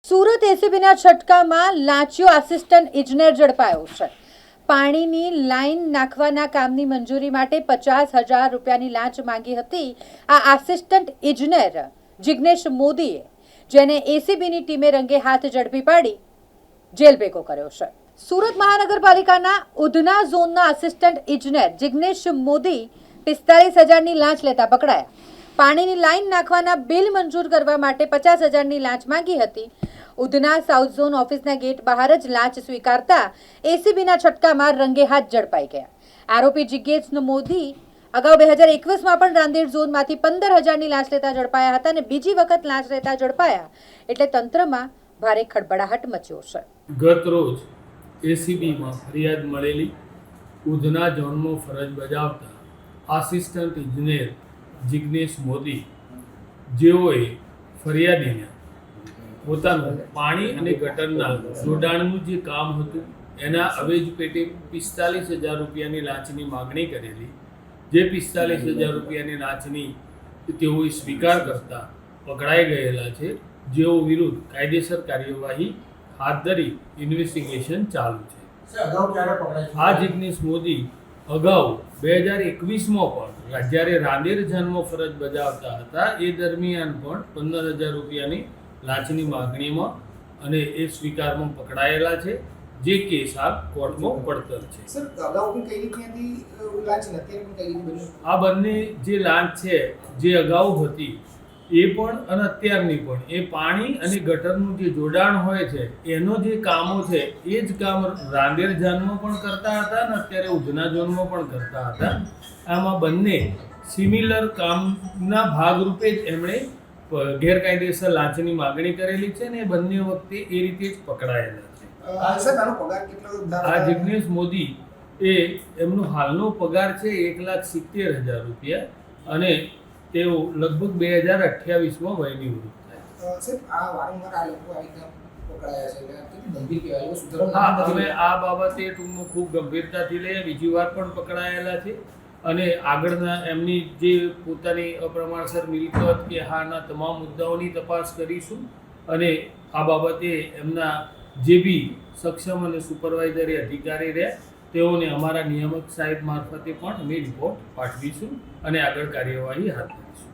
Surat એસીબીના છટકામાં લાંચિયો assistant ઇજનેર ઝડપાયો છે। પાણીની લાઈન નાખવાના કામની મંજૂરી માટે 50,000 રૂપિયાની લાંચ માંગી હતી આ આસિસ્ટન્ટ ઇજનેર જિગ્નેશ મોદીએ, જેને એસીબીની ટીમે રંગે હાથ ઝડપી પાડી જેલ ભેગો કર્યો છે। સુરત મહાનગરપાલિકાના ઉધના ઝોનના આસિસ્ટન્ટ ઇજનેર જિગ્નેશ મોદી 45,000ની લાંચ લેતા પકડાયા। પાણીની લાઈન નાખવાના બિલ મંજૂર કરવા માટે 50,000ની લાંચ માંગી હતી। ઉધના સાઉથ ઝોન ઓફિસના ગેટ બહાર જ લાંચ સ્વીકારતા એસીબીના છટકામાં રંગે હાથ ઝડપાઈ ગયા। આરોપી જિગ્નેશ મોદી અગાઉ 2021માં પણ રાંદેર ઝોનમાંથી 15,000ની લાંચ લેતા ઝડપાયા હતા અને બીજી વખત લાંચ લેતા ઝડપાયા એટલે તંત્રમાં ભારે ખળબળાહટ મચ્યો છે। ગત રોજ એસીબીમાં ફરિયાદ મળેલી ઉધના ઝોનમાં ફરજ બજાવતા આસિસ્ટન્ટ ઇજનેર જિગ્નેશ મોદી, જેઓએ ફરિયાદીને પોતાનું પાણી અને ગટરના જોડાણનું જે કામ હતું એના અવેજ પેટે 45,000 રૂપિયાની લાંચની માગણી કરેલી, જે 45,000 રૂપિયાની લાંચની તેઓએ સ્વીકાર કરતા પકડાઈ ગયેલા છે, જેઓ વિરુદ્ધ કાયદેસર કાર્યવાહી હાથ ધરી ઇન્વેસ્ટિગેશન ચાલુ છે। આ જિગ્નેશ મોદી અગાઉ 2021માં પણ જ્યારે રાંદેર ઝોનમાં ફરજ બજાવતા હતા એ દરમિયાન પણ 15,000 રૂપિયાની લાંચની માગણીમાં અને એ સ્વીકારમાં પકડાયેલા છે, જે કેસ હાલ કોર્ટમાં પડતર છે। આ બંને જે લાંચ છે જે અગાઉ હતી એ પણ અને અત્યારની પણ એ પાણી અને ગટરનું જે જોડાણ હોય છે એનો જે કામો છે એ જ કામ રાંદેર ઝોનમાં પણ કરતા હતા અને અત્યારે ઉધના ઝોનમાં પણ કરતા હતા। આમાં બંને સિમિલર કામના ભાગરૂપે જ એમણે ગેરકાયદેસર લાંચની માગણી કરેલી છે અને એ બંને વખતે એ રીતે જ પકડાયેલા છે। આ જિગ્નેશ મોદી એ એમનો હાલનો પગાર છે 1,70,000 રૂપિયા અને તેઓ લગભગ 2028માં વયનિવૃત્ત થયા। હવે આ બાબતે ટૂંકમાં ખૂબ ગંભીરતાથી લઈએ, બીજી વાર પણ પકડાયેલા છે અને આગળના એમની જે પોતાની અપ્રમાણસર મિલકત કે હાના તમામ મુદ્દાઓની તપાસ કરીશું અને આ બાબતે એમના જે બી સક્ષમ અને સુપરવાઇઝરી અધિકારી રહ્યા તેઓને અમારા નિયામક સાહેબ મારફતે પણ અમે રિપોર્ટ પાઠવીશું અને આગળ કાર્યવાહી હાથ ધરીશું।